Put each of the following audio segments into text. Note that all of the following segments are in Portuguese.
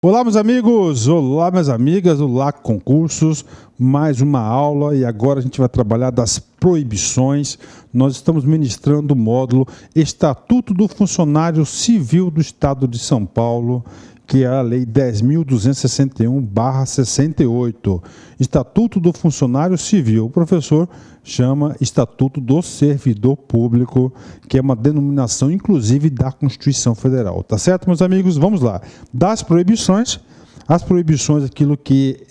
Olá, meus amigos! Olá, minhas amigas! Olá, concursos! Mais uma aula e agora a gente vai trabalhar das proibições. Nós estamos ministrando o módulo Estatuto do Funcionário Civil do Estado de São Paulo, que é a Lei 10.261/68. Estatuto do Funcionário Civil. O professor chama Estatuto do Servidor Público, que é uma denominação, inclusive, da Constituição Federal. Tá certo, meus amigos? Vamos lá. Das proibições, as proibições, aquilo que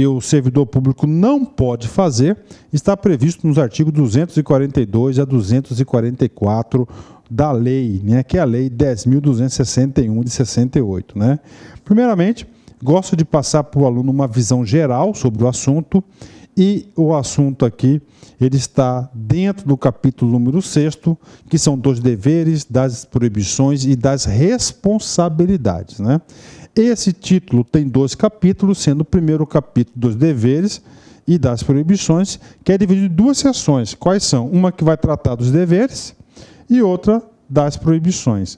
o servidor público não pode fazer, está previsto nos artigos 242 a 244 da lei, né, que é a Lei 10.261 de 68. Né? Primeiramente, gosto de passar para o aluno uma visão geral sobre o assunto, e o assunto aqui ele está dentro do capítulo número 6º, que são dos deveres, das proibições e das responsabilidades. Né? Esse título tem 2 capítulos, sendo o primeiro capítulo dos deveres e das proibições, que é dividido em 2 seções. Quais são? Uma que vai tratar dos deveres e outra das proibições.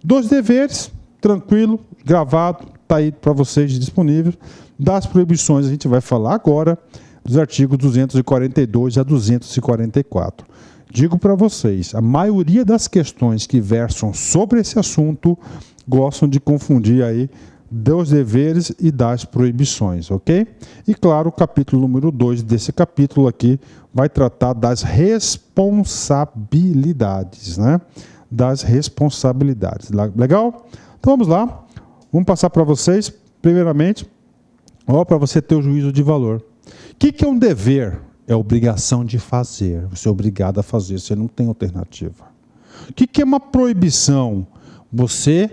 Dos deveres, tranquilo, gravado, está aí para vocês disponível. Das proibições a gente vai falar agora, dos artigos 242 a 244. Digo para vocês, a maioria das questões que versam sobre esse assunto gostam de confundir aí dos deveres e das proibições, ok? E claro, o capítulo número 2 desse capítulo aqui vai tratar das responsabilidades, né? Das responsabilidades. Legal? Então vamos lá. Vamos passar para vocês, primeiramente, para você ter o juízo de valor. O que é um dever? É obrigação de fazer. Você é obrigado a fazer, você não tem alternativa. O que é uma proibição? Você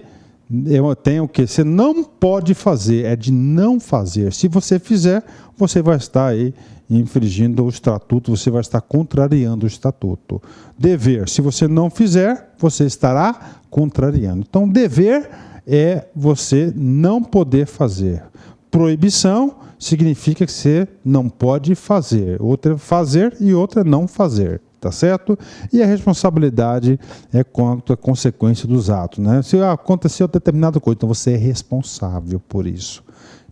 tem o que? Você não pode fazer, é de não fazer. Se você fizer, você vai estar aí infringindo o estatuto, você vai estar contrariando o estatuto. Dever, se você não fizer, você estará contrariando. Então, dever é você não poder fazer. Proibição significa que você não pode fazer. Outra é fazer e outra é não fazer. Tá certo? E a responsabilidade é quanto à consequência dos atos, né? Se aconteceu determinada coisa, então você é responsável por isso.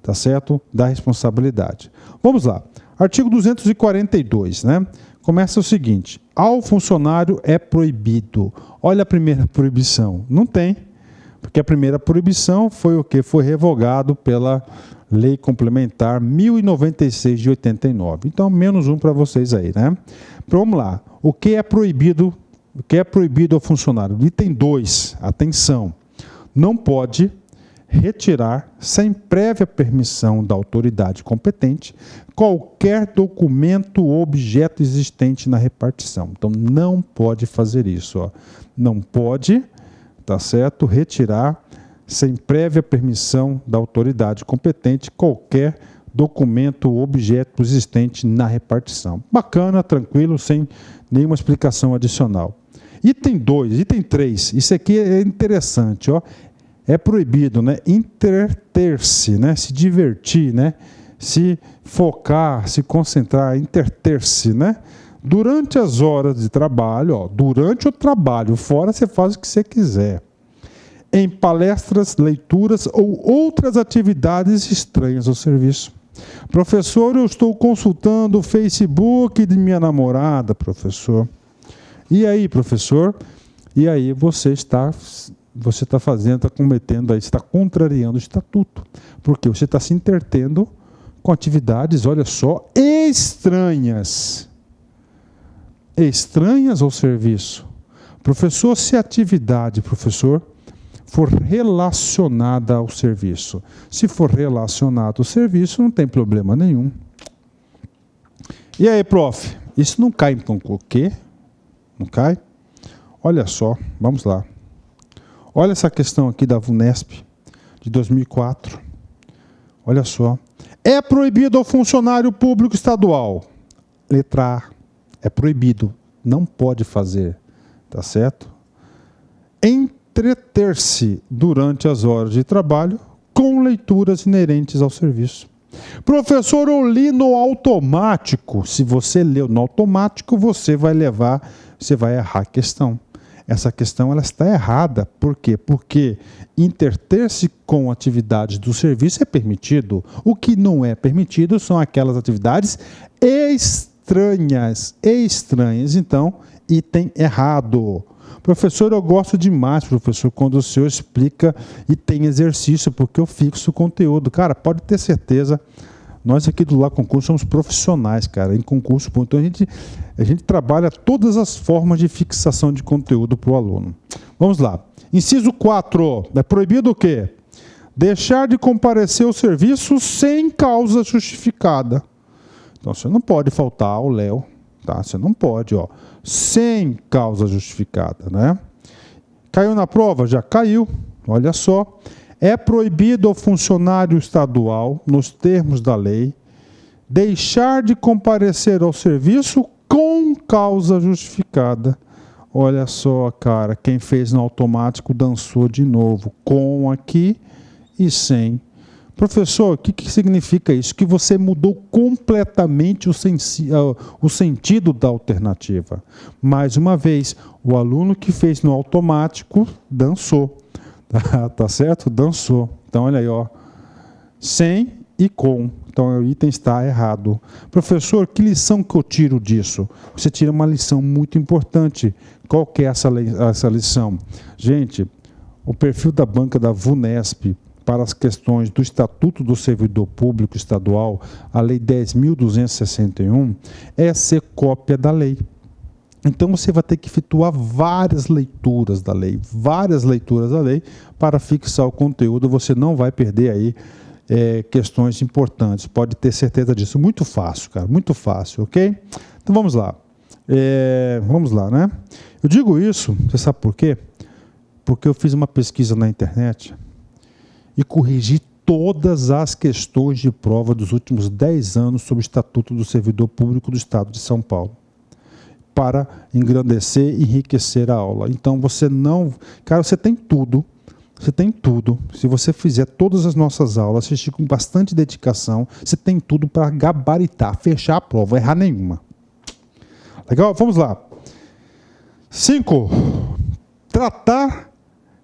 Tá certo? Da responsabilidade. Vamos lá. Artigo 242, né? Começa o seguinte: ao funcionário é proibido. Olha a primeira proibição. Não tem. Porque a primeira proibição foi o quê? Foi revogado pela Lei Complementar 1096 de 89. Então, menos um para vocês aí, né? Vamos lá. O que é proibido? O que é proibido ao funcionário? Item 2, atenção. Não pode retirar, sem prévia permissão da autoridade competente, qualquer documento ou objeto existente na repartição. Então, não pode fazer isso. Ó. Não pode, tá certo, retirar, sem prévia permissão da autoridade competente, qualquer documento ou objeto existente na repartição. Bacana, tranquilo, sem nenhuma explicação adicional. Item 2, item 3, isso aqui é interessante, ó. É proibido, né, interter-se, né, se divertir, né, se focar, se concentrar, interter-se, né, durante as horas de trabalho, ó, durante o trabalho, fora você faz o que você quiser, em palestras, leituras ou outras atividades estranhas ao serviço. Professor, eu estou consultando o Facebook de minha namorada, professor. E aí, professor? E aí você está fazendo, está cometendo, aí, está contrariando o estatuto. Porque você está se entretendo com atividades, olha só, estranhas. Estranhas ao serviço. Professor, se a atividade, professor, for relacionada ao serviço. Se for relacionado ao serviço, não tem problema nenhum. E aí, prof? Isso não cai em concurso? O quê? Não cai? Olha só, vamos lá. Olha essa questão aqui da VUNESP, de 2004. Olha só. É proibido ao funcionário público estadual. Letra A. É proibido. Não pode fazer. Tá certo? Entreter-se durante as horas de trabalho com leituras inerentes ao serviço. Professor, eu li no automático. Se você leu no automático, você vai errar a questão. essa questão ela está errada. Por quê? Porque interter-se com atividades do serviço é permitido. O que não é permitido são aquelas atividades estranhas. Então, item errado. Professor, eu gosto demais, professor, quando o senhor explica e tem exercício, porque eu fixo o conteúdo. Cara, pode ter certeza, nós aqui do Lá Concurso somos profissionais, cara, em concurso. Então a gente trabalha todas as formas de fixação de conteúdo para o aluno. Vamos lá. Inciso 4. É proibido o quê? Deixar de comparecer ao serviço sem causa justificada. Então você não pode faltar ao Léo, tá? Você não pode, ó. Sem causa justificada, né? Caiu na prova? Já caiu. Olha só. É proibido ao funcionário estadual, nos termos da lei, deixar de comparecer ao serviço com causa justificada. Olha só, cara, quem fez no automático dançou de novo. Com aqui e sem. Professor, o que significa isso? Que você mudou completamente o sentido da alternativa. Mais uma vez, o aluno que fez no automático dançou. Tá certo? Dançou. Então, olha aí, ó. Sem e com. Então, o item está errado. Professor, que lição que eu tiro disso? Você tira uma lição muito importante. Qual que é essa lição? Gente, o perfil da banca da VUNESP para as questões do Estatuto do Servidor Público Estadual, a Lei 10.261, é ser cópia da lei. Então você vai ter que efetuar várias leituras da lei, para fixar o conteúdo. Você não vai perder aí questões importantes, pode ter certeza disso. Muito fácil, cara, muito fácil, ok? Então vamos lá. Vamos lá, né? Eu digo isso, você sabe por quê? Porque eu fiz uma pesquisa na internet e corrigi todas as questões de prova dos últimos 10 anos sobre o Estatuto do Servidor Público do Estado de São Paulo, para engrandecer e enriquecer a aula. Então você não... Cara, você tem tudo. Se você fizer todas as nossas aulas, assistir com bastante dedicação, você tem tudo para gabaritar, fechar a prova, errar nenhuma. Legal? Vamos lá. 5. Tratar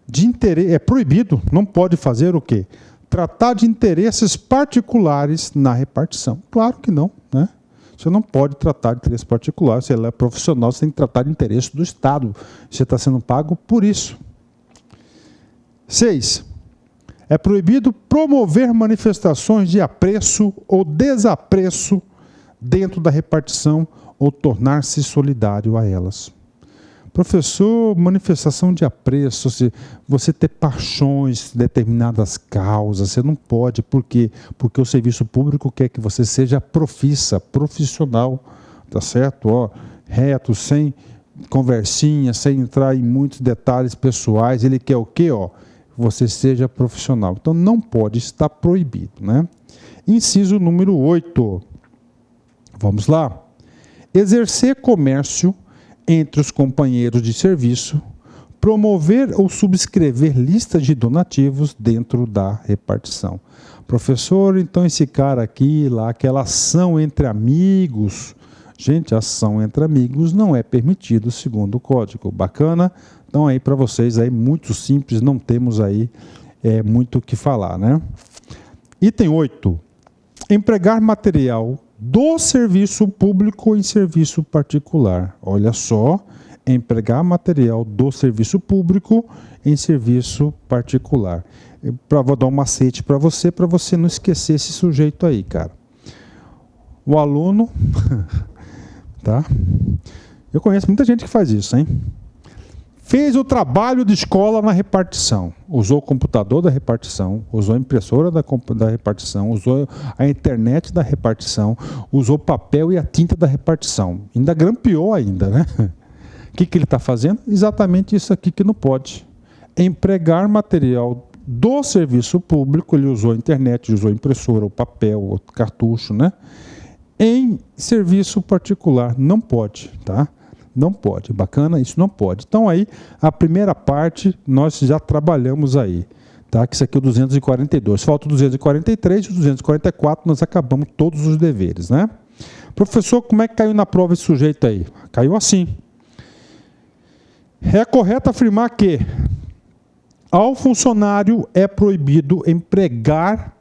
de interesse... É proibido, não pode fazer o quê? Tratar de interesses particulares na repartição. Claro que não, né? Você não pode tratar de interesse particular. Se ela é profissional, você tem que tratar de interesse do Estado. Você está sendo pago por isso. 6. É proibido promover manifestações de apreço ou desapreço dentro da repartição ou tornar-se solidário a elas. Professor, manifestação de apreço, se você ter paixões, determinadas causas, você não pode. Por quê? Porque o serviço público quer que você seja profissional, tá certo? Ó, reto, sem conversinha, sem entrar em muitos detalhes pessoais. Ele quer o quê? Ó, você seja profissional. Então não pode, está proibido, né? Inciso número 8. Vamos lá. Exercer comércio entre os companheiros de serviço, promover ou subscrever listas de donativos dentro da repartição. Professor, então esse cara aqui, lá, aquela ação entre amigos. Gente, ação entre amigos não é permitido segundo o código. Bacana? Então aí para vocês, aí muito simples, não temos aí muito o que falar, né? Item 8. Empregar material do serviço público em serviço particular. Olha só, empregar material do serviço público em serviço particular. Vou dar um macete para você não esquecer esse sujeito aí, cara. O aluno, tá? Eu conheço muita gente que faz isso, hein? Fez o trabalho de escola na repartição, usou o computador da repartição, usou a impressora da repartição, usou a internet da repartição, usou o papel e a tinta da repartição. Ainda grampeou ainda, né? O que ele está fazendo? Exatamente isso aqui que não pode. Empregar material do serviço público, ele usou a internet, usou a impressora, o papel, o cartucho, né? Em serviço particular, não pode, tá? Não pode, bacana, isso não pode. Então aí, a primeira parte, nós já trabalhamos aí, tá? Que isso aqui é o 242. Falta o 243 e o 244, nós acabamos todos os deveres, né? Professor, como é que caiu na prova esse sujeito aí? Caiu assim. É correto afirmar que ao funcionário é proibido empregar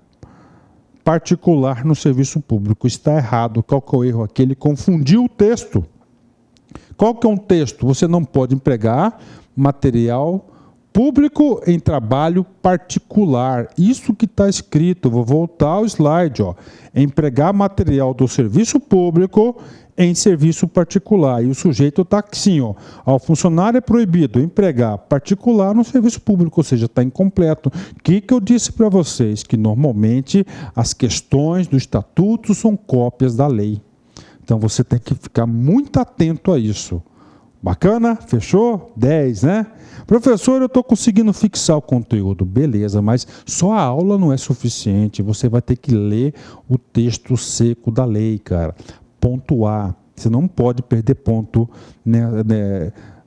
particular no serviço público. Está errado. Qual que é o erro aqui? Ele confundiu o texto. Qual que é um texto? Você não pode empregar material público em trabalho particular. Isso que está escrito. Vou voltar ao slide. Ó. Empregar material do serviço público em serviço particular. E o sujeito está assim, ó. Ao funcionário é proibido empregar particular no serviço público, ou seja, está incompleto. O que eu disse para vocês? Que normalmente as questões do estatuto são cópias da lei. Então você tem que ficar muito atento a isso. Bacana? Fechou? 10, né? Professor, eu estou conseguindo fixar o conteúdo. Beleza, mas só a aula não é suficiente. Você vai ter que ler o texto seco da lei, cara. Pontuar. Você não pode perder ponto, né,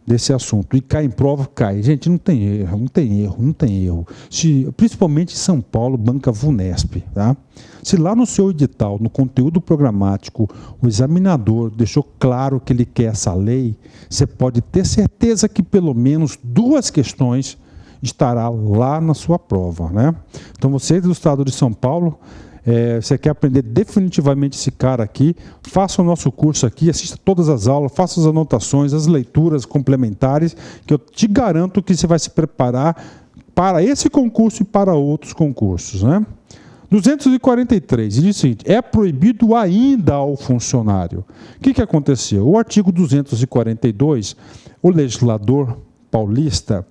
desse assunto. E cai em prova, cai. Gente, não tem erro, não tem erro, não tem erro. Principalmente em São Paulo, banca VUNESP. Tá? Se lá no seu edital, no conteúdo programático, o examinador deixou claro que ele quer essa lei, você pode ter certeza que pelo menos 2 questões estará lá na sua prova. Né? Então, você do estado de São Paulo, você quer aprender definitivamente esse cara aqui, faça o nosso curso aqui, assista todas as aulas, faça as anotações, as leituras complementares, que eu te garanto que você vai se preparar para esse concurso e para outros concursos. Né? 243, diz o seguinte, é proibido ainda ao funcionário. O que aconteceu? O artigo 242, o legislador paulista,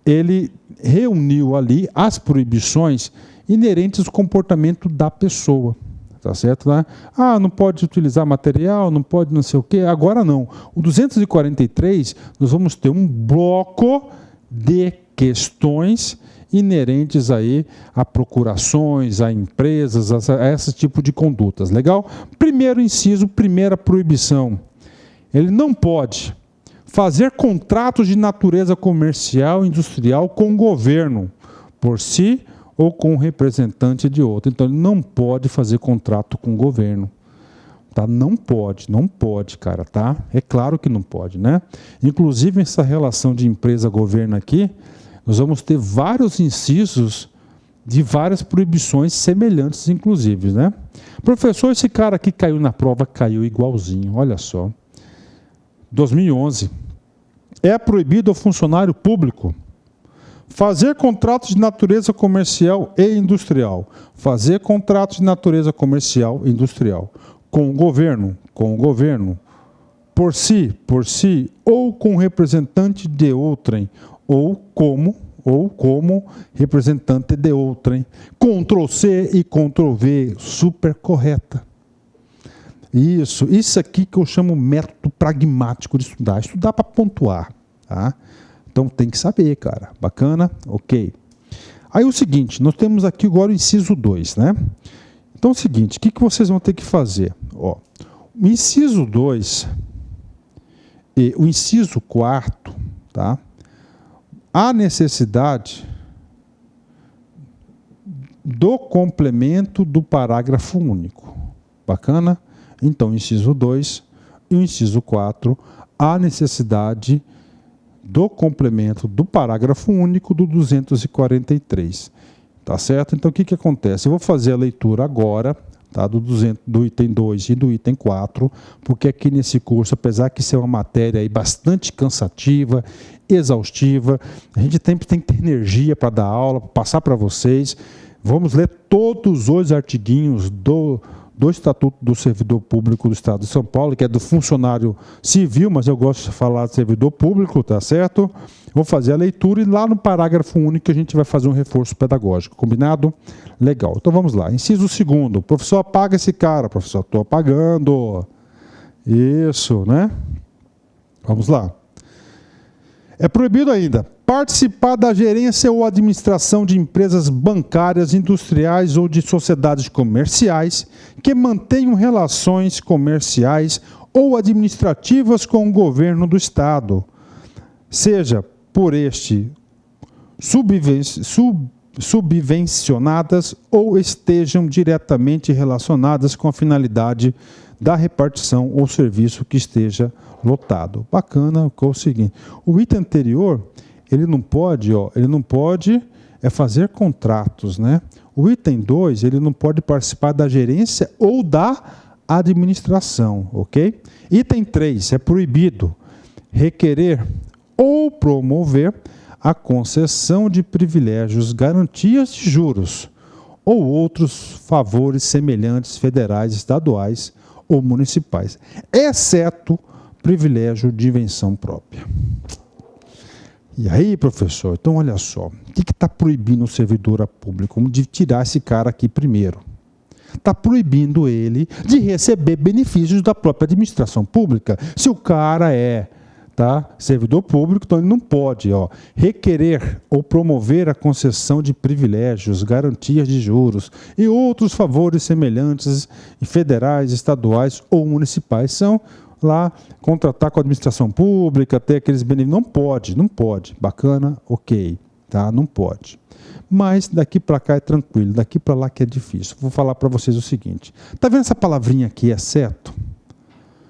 ele reuniu ali as proibições inerentes ao comportamento da pessoa. Tá certo? Né? Ah, não pode utilizar material, não pode não sei o quê. Agora não. O 243, nós vamos ter um bloco de questões inerentes aí a procurações, a empresas, a esse tipo de condutas. Legal? Primeiro inciso, primeira proibição. Ele não pode fazer contratos de natureza comercial e industrial com o governo, por si ou com um representante de outro. Então, ele não pode fazer contrato com o governo. Tá? Não pode, cara. Tá? É claro que não pode. Né? Inclusive, essa relação de empresa-governo aqui, nós vamos ter vários incisos de várias proibições semelhantes, inclusive. Né? Professor, esse cara aqui caiu na prova, caiu igualzinho. Olha só. 2011. É proibido ao funcionário público fazer contratos de natureza comercial e industrial. Fazer contratos de natureza comercial e industrial. Com o governo, por si, ou com representante de outrem, ou como representante de outrem. Ctrl+C e Ctrl+V, super correta. Isso aqui que eu chamo método pragmático de estudar. Estudar para pontuar, tá? Então tem que saber, cara. Bacana? Ok. Aí o seguinte, nós temos aqui agora o inciso 2, né? Então é o seguinte, o que vocês vão ter que fazer? Ó, o inciso 2 e o inciso 4, tá? Há necessidade do complemento do parágrafo único. Bacana? Então, inciso 2 e o inciso 4, há necessidade do complemento do parágrafo único do 243. Tá certo? Então, o que acontece? Eu vou fazer a leitura agora, tá, do item 2 e do item 4, porque aqui nesse curso, apesar de ser uma matéria aí bastante cansativa, exaustiva, a gente tem que ter energia para dar aula, para passar para vocês. Vamos ler todos os artiguinhos do Estatuto do Servidor Público do Estado de São Paulo, que é do funcionário civil, mas eu gosto de falar de servidor público, tá certo? Vou fazer a leitura e lá no parágrafo único a gente vai fazer um reforço pedagógico, combinado? Legal, então vamos lá. Inciso 2º, professor, apaga esse cara. Professor, estou apagando. Isso, né? Vamos lá. É proibido ainda participar da gerência ou administração de empresas bancárias, industriais ou de sociedades comerciais que mantenham relações comerciais ou administrativas com o governo do Estado, seja por este subvencionadas ou estejam diretamente relacionadas com a finalidade da repartição ou serviço que esteja lotado. Bacana, que é o seguinte, o item anterior, ele não pode fazer contratos, né? O item 2, ele não pode participar da gerência ou da administração, ok? Item 3, é proibido requerer ou promover a concessão de privilégios, garantias de juros ou outros favores semelhantes federais, estaduais ou municipais, exceto privilégio de invenção própria. E aí, professor, então olha só, o que está proibindo o servidor público de tirar esse cara aqui primeiro? Está proibindo ele de receber benefícios da própria administração pública. Se o cara é servidor público, então ele não pode requerer ou promover a concessão de privilégios, garantias de juros e outros favores semelhantes federais, estaduais ou municipais. São lá contratar com a administração pública, ter aqueles benefícios. Não pode. Bacana, ok, tá? Não pode. Mas daqui para cá é tranquilo, daqui para lá que é difícil. Vou falar para vocês o seguinte. Tá vendo essa palavrinha aqui, exceto?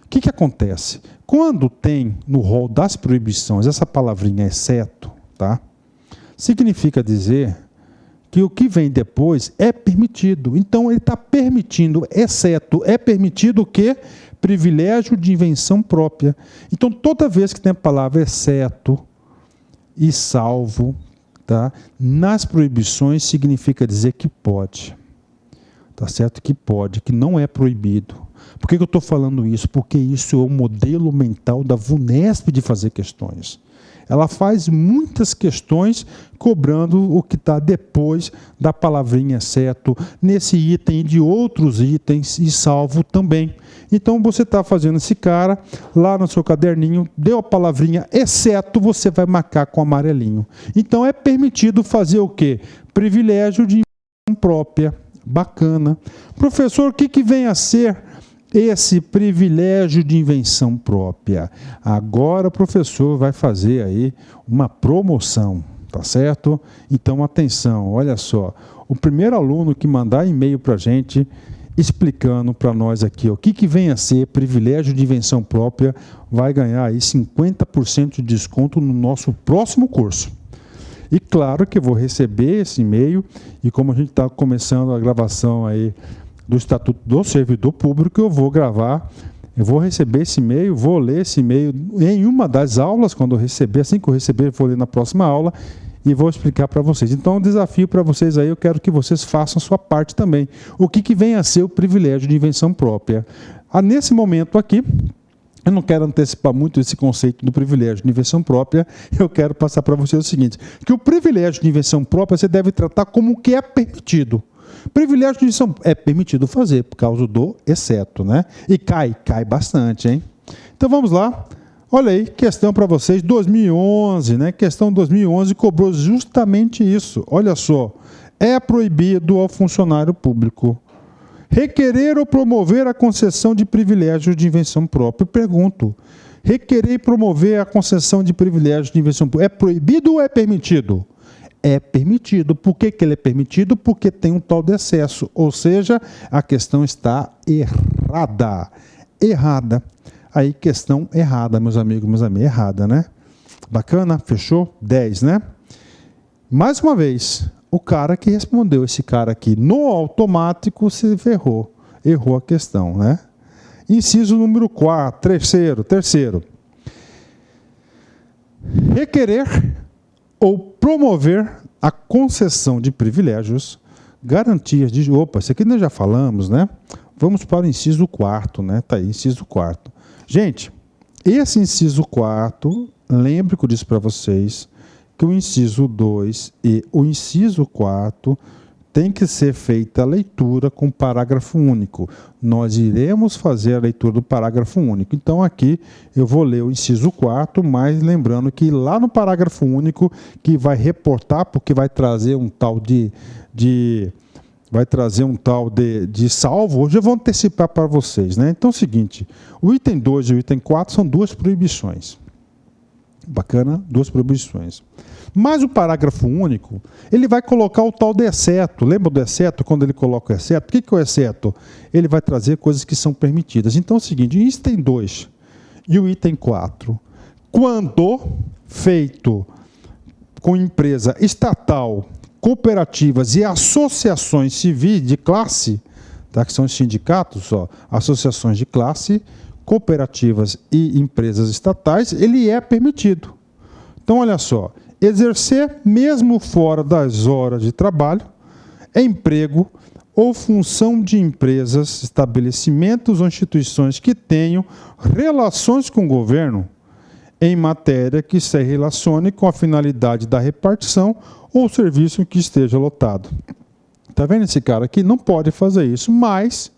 O que acontece? Quando tem no rol das proibições essa palavrinha exceto, tá? Significa dizer que o que vem depois é permitido. Então ele está permitindo, exceto, é permitido o quê? Privilégio de invenção própria. Então toda vez que tem a palavra exceto e salvo, tá? Nas proibições significa dizer que pode. Tá certo? Que pode, que não é proibido. Por que eu estou falando isso? Porque isso é o modelo mental da VUNESP de fazer questões. Ela faz muitas questões cobrando o que está depois da palavrinha exceto, nesse item e de outros itens, e salvo também. Então, você está fazendo esse cara, lá no seu caderninho, deu a palavrinha exceto, você vai marcar com amarelinho. Então, é permitido fazer o quê? Privilégio de invenção própria. Bacana. Professor, o que vem a ser esse privilégio de invenção própria? Agora o professor vai fazer aí uma promoção, tá certo? Então, atenção, olha só. O primeiro aluno que mandar e-mail para a gente explicando para nós aqui o que vem a ser privilégio de invenção própria vai ganhar aí 50% de desconto no nosso próximo curso. E claro que eu vou receber esse e-mail, e como a gente está começando a gravação aí do Estatuto do Servidor Público, eu vou receber esse e-mail, vou ler esse e-mail em uma das aulas, quando eu receber, assim que eu receber, eu vou ler na próxima aula, e vou explicar para vocês. Então, um desafio para vocês aí, eu quero que vocês façam a sua parte também. O que vem a ser o privilégio de invenção própria? Nesse momento aqui, eu não quero antecipar muito esse conceito do privilégio de invenção própria, eu quero passar para você o seguinte, que o privilégio de invenção própria você deve tratar como o que é permitido. Privilégio de invenção é permitido fazer, por causa do exceto, né? E cai bastante, hein? Então vamos lá, olha aí, questão para vocês, 2011, né? Questão 2011 cobrou justamente isso, olha só, é proibido ao funcionário público requerer ou promover a concessão de privilégios de invenção própria. Eu pergunto, requerer e promover a concessão de privilégios de invenção própria é proibido ou é permitido? É permitido. Por que ele é permitido? Porque tem um tal de excesso, ou seja, a questão está errada. Errada. Aí, questão errada, meus amigos, minhas amigas, errada, né? Bacana? Fechou? 10, né? Mais uma vez, o cara que respondeu, esse cara aqui, no automático, se ferrou. Errou a questão, né? Inciso número 4, terceiro. Requerer ou promover a concessão de privilégios, garantias de... Opa, isso aqui nós já falamos, né? Vamos para o inciso 4, né? Tá aí, inciso 4. Gente, esse inciso 4, lembre que eu disse para vocês, que o inciso 2 e o inciso 4 tem que ser feita a leitura com parágrafo único. Nós iremos fazer a leitura do parágrafo único. Então, aqui eu vou ler o inciso 4, mas lembrando que lá no parágrafo único, que vai reportar, porque vai trazer um tal de salvo, hoje eu vou antecipar para vocês, né? Então é o seguinte, o item 2 e o item 4 são duas proibições. Bacana? Duas proibições. Mas o parágrafo único, ele vai colocar o tal de exceto. Lembra do exceto? Quando ele coloca o exceto, o que é o exceto? Ele vai trazer coisas que são permitidas. Então é o seguinte, o item 2 e o item 4, quando feito com empresa estatal, cooperativas e associações civis de classe, tá? Que são os sindicatos, ó, associações de classe, cooperativas e empresas estatais, ele é permitido. Então, olha só, exercer, mesmo fora das horas de trabalho, emprego ou função de empresas, estabelecimentos ou instituições que tenham relações com o governo em matéria que se relacione com a finalidade da repartição ou serviço que esteja lotado. Tá vendo esse cara aqui? Não pode fazer isso, mas,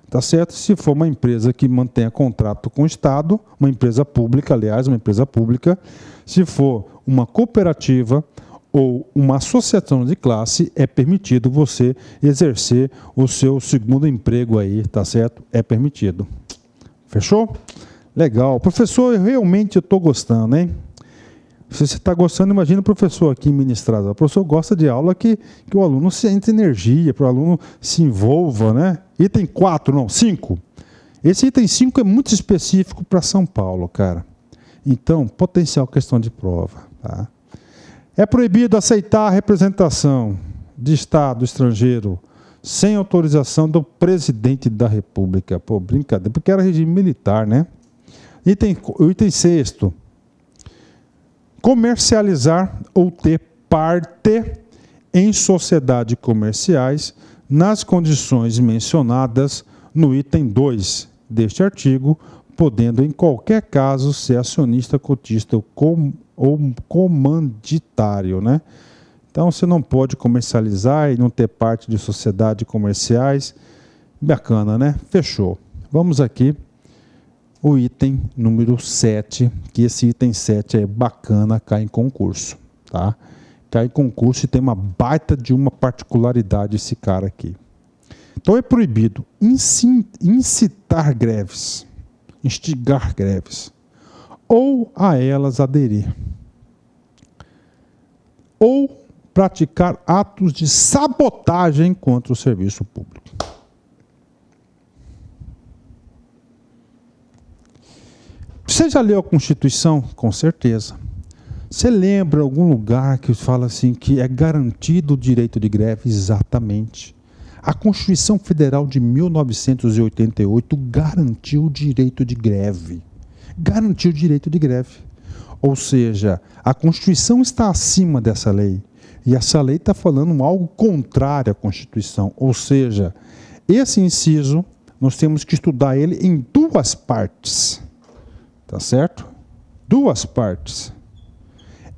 tá certo? Se for uma empresa que mantenha contrato com o Estado, uma empresa pública, aliás, uma empresa pública, se for uma cooperativa ou uma associação de classe, é permitido você exercer o seu segundo emprego aí, tá certo? É permitido. Fechou? Legal. Professor, realmente eu estou gostando, hein? Se você está gostando, imagina o professor aqui ministrado. O professor gosta de aula que o aluno sente energia, para o aluno se envolva, né? Item 4, não, 5. Esse item 5 é muito específico para São Paulo, cara. Então, potencial questão de prova, tá? É proibido aceitar a representação de Estado estrangeiro sem autorização do presidente da República. Pô, brincadeira, porque era regime militar, né? Item 6º. Comercializar ou ter parte em sociedades comerciais nas condições mencionadas no item 2 deste artigo, podendo em qualquer caso ser acionista, cotista ou comanditário, né? Então você não pode comercializar e não ter parte de sociedades comerciais. Bacana, né? Fechou. Vamos aqui. O item número 7, que esse item 7 é bacana, cai em concurso, tá? Cai em concurso e tem uma baita de uma particularidade esse cara aqui. Então é proibido incitar greves, instigar greves, ou a elas aderir, ou praticar atos de sabotagem contra o serviço público. Você já leu a Constituição? Com certeza. Você lembra algum lugar que fala assim que é garantido o direito de greve? Exatamente. A Constituição Federal de 1988 garantiu o direito de greve. Garantiu o direito de greve. Ou seja, a Constituição está acima dessa lei. E essa lei está falando algo contrário à Constituição. Ou seja, esse inciso, nós temos que estudar ele em duas partes. Tá certo? Duas partes.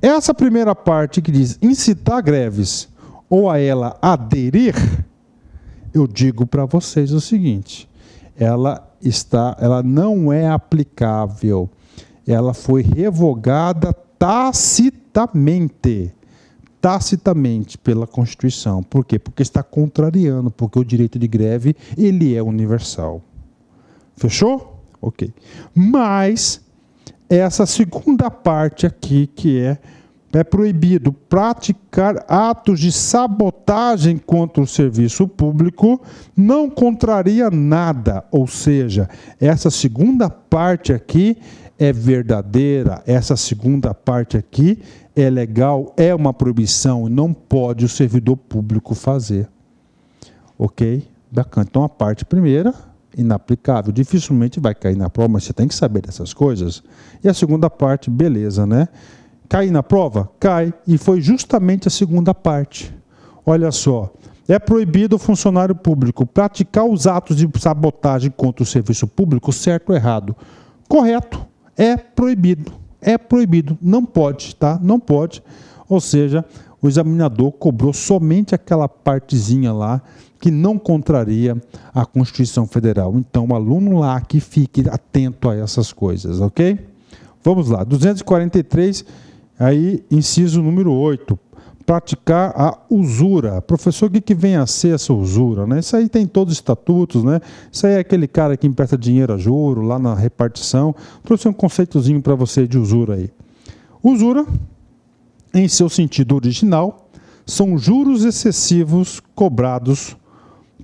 Essa primeira parte que diz incitar greves ou a ela aderir, eu digo para vocês o seguinte, ela não é aplicável. Ela foi revogada tacitamente pela Constituição. Por quê? Porque está contrariando, porque o direito de greve, ele é universal. Fechou? Ok. Mas essa segunda parte aqui, que é proibido praticar atos de sabotagem contra o serviço público, não contraria nada. Ou seja, essa segunda parte aqui é verdadeira, essa segunda parte aqui é legal, é uma proibição, não pode o servidor público fazer. Ok? Bacana. Então a parte primeira, inaplicável, dificilmente vai cair na prova, mas você tem que saber dessas coisas. E a segunda parte, beleza, né? Cair na prova? Cai, e foi justamente a segunda parte. Olha só, é proibido o funcionário público praticar os atos de sabotagem contra o serviço público, certo ou errado? Correto, é proibido, não pode, tá? Não pode, ou seja, o examinador cobrou somente aquela partezinha lá que não contraria a Constituição Federal. Então, o aluno lá que fique atento a essas coisas, ok? Vamos lá, 243, aí, inciso número 8, praticar a usura. Professor, o que vem a ser essa usura, né? Isso aí tem todos os estatutos, né? Isso aí é aquele cara que empresta dinheiro a juro, lá na repartição. Trouxe um conceitozinho para você de usura aí. Usura, em seu sentido original, são juros excessivos cobrados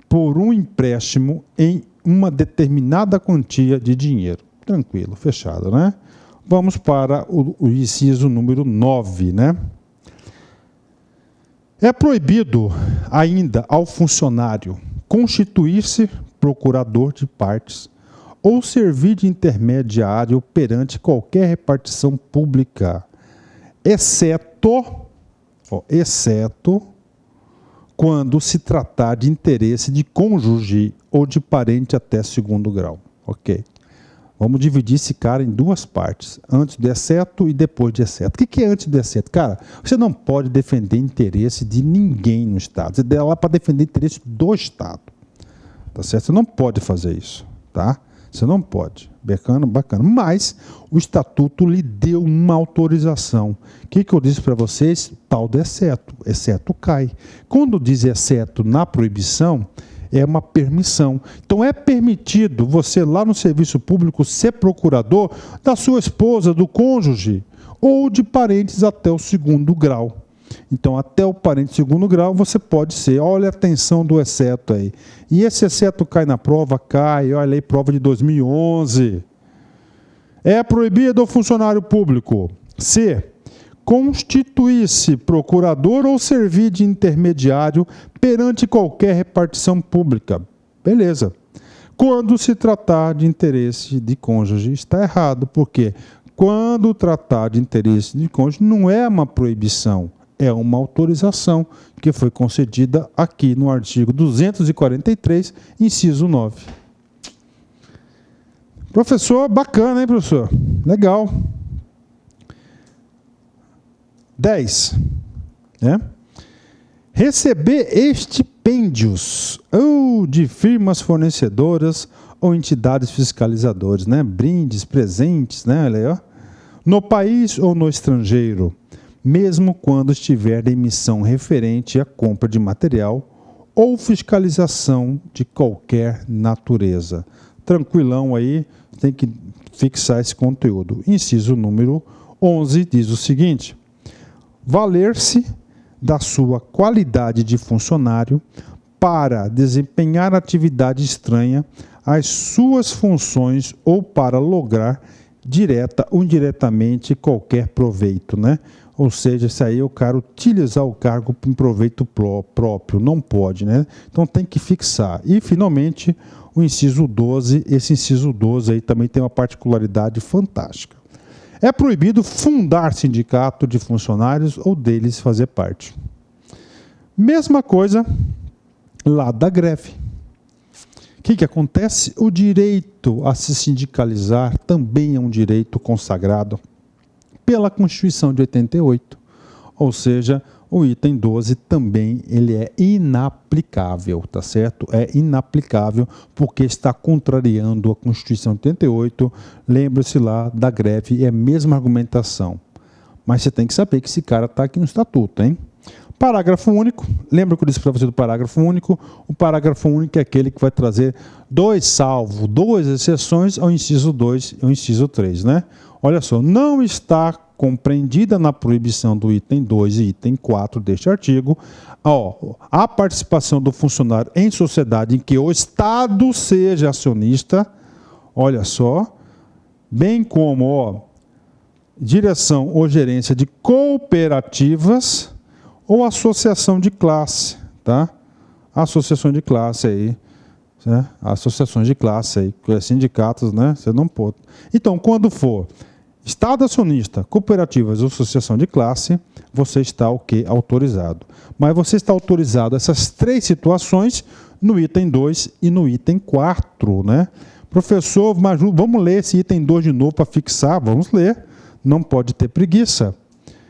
por um empréstimo em uma determinada quantia de dinheiro. Tranquilo, fechado, né? Vamos para o inciso número 9, né? É proibido ainda ao funcionário constituir-se procurador de partes ou servir de intermediário perante qualquer repartição pública, exceto quando se tratar de interesse de cônjuge ou de parente até segundo grau. Ok. Vamos dividir esse cara em duas partes, antes do exceto e depois de exceto. O que é antes do exceto? Cara, você não pode defender interesse de ninguém no Estado. Você dá lá para defender interesse do Estado. Tá certo? Você não pode fazer isso, tá? Você não pode. Bacana, bacana. Mas o Estatuto lhe deu uma autorização. O que eu disse para vocês? Tal do exceto. Exceto cai. Quando diz exceto na proibição, é uma permissão. Então é permitido você lá no serviço público ser procurador da sua esposa, do cônjuge ou de parentes até o segundo grau. Então até o parente segundo grau você pode ser. Olha a atenção do exceto aí. E esse exceto cai na prova? Cai. Olha aí, prova de 2011. É proibido ao funcionário público C. Constituir-se procurador ou servir de intermediário perante qualquer repartição pública. Beleza. Quando se tratar de interesse de cônjuge, está errado. Por quê? Quando tratar de interesse de cônjuge, não é uma proibição, é uma autorização que foi concedida aqui no artigo 243, inciso 9. Professor, bacana, hein, professor? Legal. 10. Né? Receber estipêndios de firmas fornecedoras ou entidades fiscalizadoras, né? Brindes, presentes, né? Olha aí, ó. No país ou no estrangeiro, mesmo quando estiver em missão referente à compra de material ou fiscalização de qualquer natureza. Tranquilão aí, tem que fixar esse conteúdo. Inciso número 11 diz o seguinte: valer-se da sua qualidade de funcionário para desempenhar atividade estranha às suas funções ou para lograr direta ou indiretamente qualquer proveito, né? Ou seja, isso aí é o cara utilizar o cargo em proveito próprio, não pode, né? Então tem que fixar. E, finalmente, o inciso 12, esse inciso 12 aí também tem uma particularidade fantástica. É proibido fundar sindicato de funcionários ou deles fazer parte. Mesma coisa lá da greve. O que acontece? O direito a se sindicalizar também é um direito consagrado pela Constituição de 88. Ou seja, o item 12 também ele é inaplicável, tá certo? É inaplicável porque está contrariando a Constituição de 88. Lembre-se lá da greve, é a mesma argumentação. Mas você tem que saber que esse cara está aqui no Estatuto, hein? Parágrafo único. Lembra que eu disse para você do parágrafo único? O parágrafo único é aquele que vai trazer duas exceções ao inciso 2 e ao inciso 3, né? Olha só, não está compreendida na proibição do item 2 e item 4 deste artigo a participação do funcionário em sociedade em que o Estado seja acionista, olha só, bem como direção ou gerência de cooperativas ou associação de classe, tá? Associação de classe aí, né? Associações de classe aí, sindicatos, né? Você não pode. Então, quando for Estado acionista, cooperativas ou associação de classe, você está o quê? Autorizado. Mas você está autorizado essas três situações no item 2 e no item 4, né? Professor, vamos ler esse item 2 de novo para fixar? Vamos ler. Não pode ter preguiça.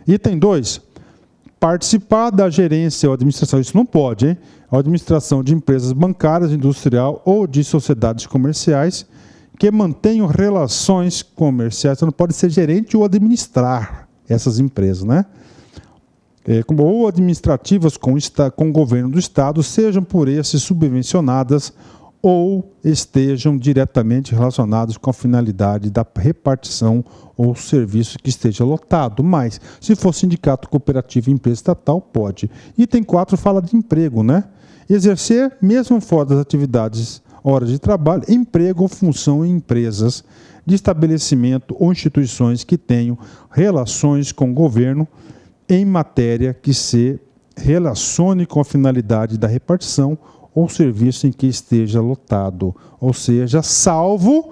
Item 2. Participar da gerência ou administração, isso não pode, hein? A administração de empresas bancárias, industrial ou de sociedades comerciais que mantenham relações comerciais. Você não pode ser gerente ou administrar essas empresas, né? Ou administrativas com o governo do Estado, sejam por esses subvencionadas ou estejam diretamente relacionados com a finalidade da repartição ou serviço que esteja lotado. Mas, se for sindicato, cooperativo, empresa estatal, pode. Item 4 fala de emprego, né? Exercer, mesmo fora das atividades, horas de trabalho, emprego ou função em empresas de estabelecimento ou instituições que tenham relações com o governo em matéria que se relacione com a finalidade da repartição ou serviço em que esteja lotado, ou seja, salvo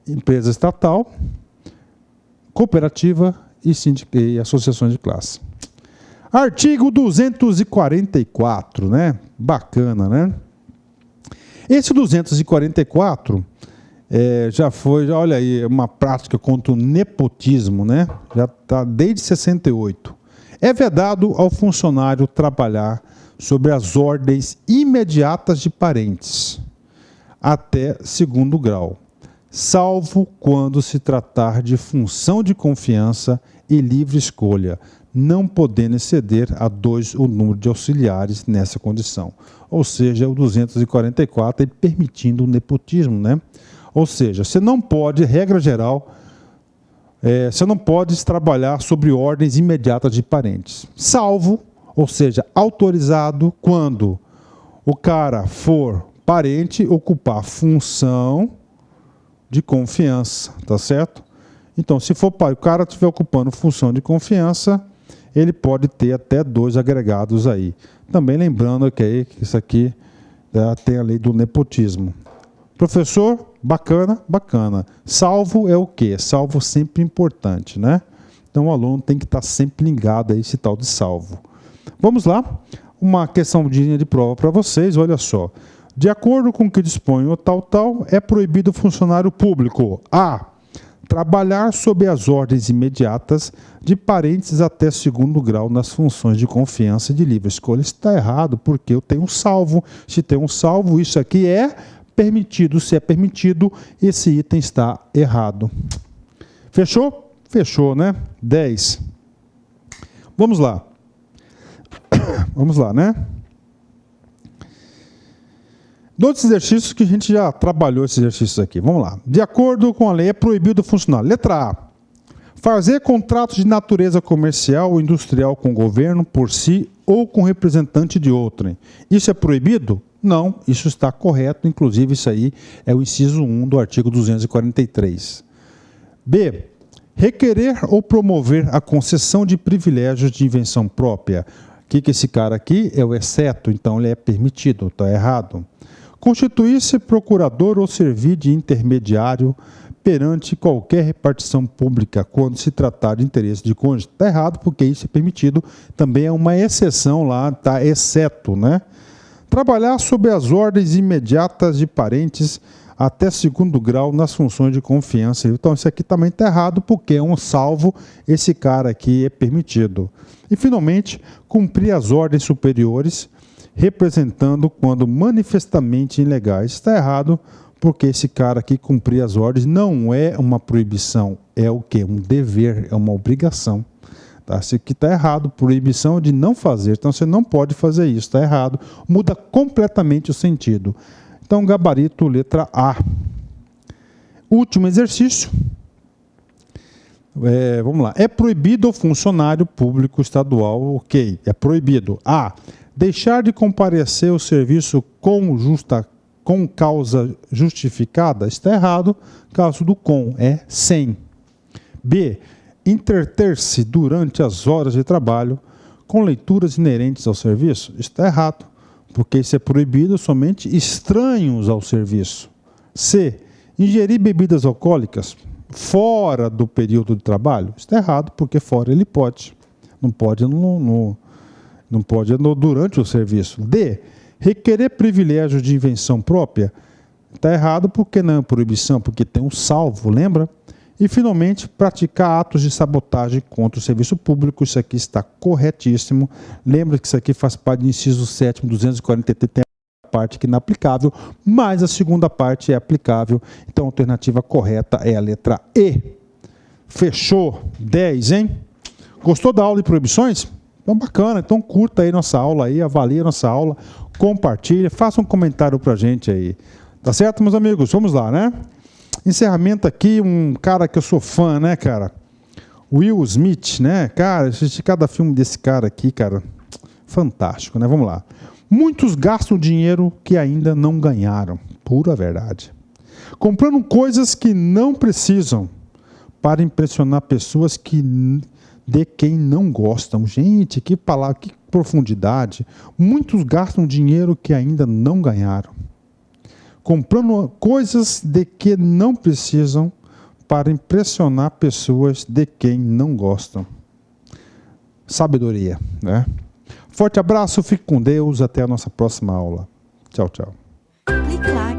empresa estatal, cooperativa e associações de classe. Artigo 244, né? Bacana, né? Esse 244 olha aí, uma prática contra o nepotismo, né? Já está desde 68. É vedado ao funcionário trabalhar sobre as ordens imediatas de parentes, até segundo grau, salvo quando se tratar de função de confiança e livre escolha, não podendo exceder a 2 o número de auxiliares nessa condição. Ou seja, o 244 permitindo o nepotismo, né? Ou seja, você não pode, regra geral, você não pode trabalhar sobre ordens imediatas de parentes, salvo, ou seja, autorizado quando o cara for parente ocupar função de confiança, tá certo? Então, se for o cara estiver ocupando função de confiança, ele pode ter até 2 agregados aí. Também lembrando que isso aqui tem a lei do nepotismo. Professor, bacana, bacana. Salvo é o quê? Salvo sempre importante, né? Então o aluno tem que estar sempre ligado a esse tal de salvo. Vamos lá? Uma questão de linha de prova para vocês, olha só. De acordo com o que dispõe o tal, é proibido o funcionário público a trabalhar sob as ordens imediatas de parentes até segundo grau nas funções de confiança e de livre escolha. Isso está errado, porque eu tenho um salvo. Se tem um salvo, isso aqui é permitido. Se é permitido, esse item está errado. Fechou? Fechou, né? 10. Vamos lá. Vamos lá, né? 2 exercícios que a gente já trabalhou esses exercícios aqui. Vamos lá. De acordo com a lei, é proibido o funcionário. Letra A. Fazer contratos de natureza comercial ou industrial com o governo por si ou com representante de outrem. Isso é proibido? Não, isso está correto. Inclusive, isso aí é o inciso 1 do artigo 243. B. Requerer ou promover a concessão de privilégios de invenção própria. O que esse cara aqui é o exceto, então ele é permitido, está errado. Constituir-se procurador ou servir de intermediário perante qualquer repartição pública quando se tratar de interesse de cônjuge. Está errado, porque isso é permitido. Também é uma exceção lá, está exceto, né? Trabalhar sob as ordens imediatas de parentes até segundo grau nas funções de confiança. Então, isso aqui também está errado, porque é um salvo, esse cara aqui é permitido. E, finalmente, cumprir as ordens superiores, representando quando manifestamente ilegais. Está errado, porque esse cara aqui cumprir as ordens não é uma proibição, é o quê? Um dever, é uma obrigação. Tá? Isso aqui está errado, proibição de não fazer, então você não pode fazer isso, está errado. Muda completamente o sentido. Então, gabarito, letra A. Último exercício. Vamos lá. É proibido ao funcionário público estadual, ok, é proibido. A. Deixar de comparecer ao serviço com causa justificada, está errado. Caso do com é sem. B. Interter-se durante as horas de trabalho com leituras inerentes ao serviço, está errado, porque isso é proibido somente estranhos ao serviço. C. Ingerir bebidas alcoólicas fora do período de trabalho, está errado, porque fora ele pode. Não pode durante o serviço. D. Requerer privilégio de invenção própria, está errado, porque não é proibição, porque tem um salvo, lembra? E, finalmente, praticar atos de sabotagem contra o serviço público. Isso aqui está corretíssimo. Lembra que isso aqui faz parte do inciso 7º, 243, tem a parte que é inaplicável, mas a segunda parte é aplicável. Então, a alternativa correta é a letra E. Fechou? 10, hein? Gostou da aula de proibições? Então, bacana. Então, curta aí nossa aula, aí, avalie a nossa aula, compartilha, faça um comentário pra gente aí. Tá certo, meus amigos? Vamos lá, né? Encerramento aqui, um cara que eu sou fã, né, cara? Will Smith, né? Cara, assisti cada filme desse cara aqui, cara. Fantástico, né? Vamos lá. Muitos gastam dinheiro que ainda não ganharam. Pura verdade. Comprando coisas que não precisam para impressionar pessoas de quem não gostam. Gente, que palavra, que profundidade. Muitos gastam dinheiro que ainda não ganharam. Comprando coisas de que não precisam para impressionar pessoas de quem não gostam. Sabedoria, né? Forte abraço, fique com Deus, até a nossa próxima aula. Tchau, tchau. Clique lá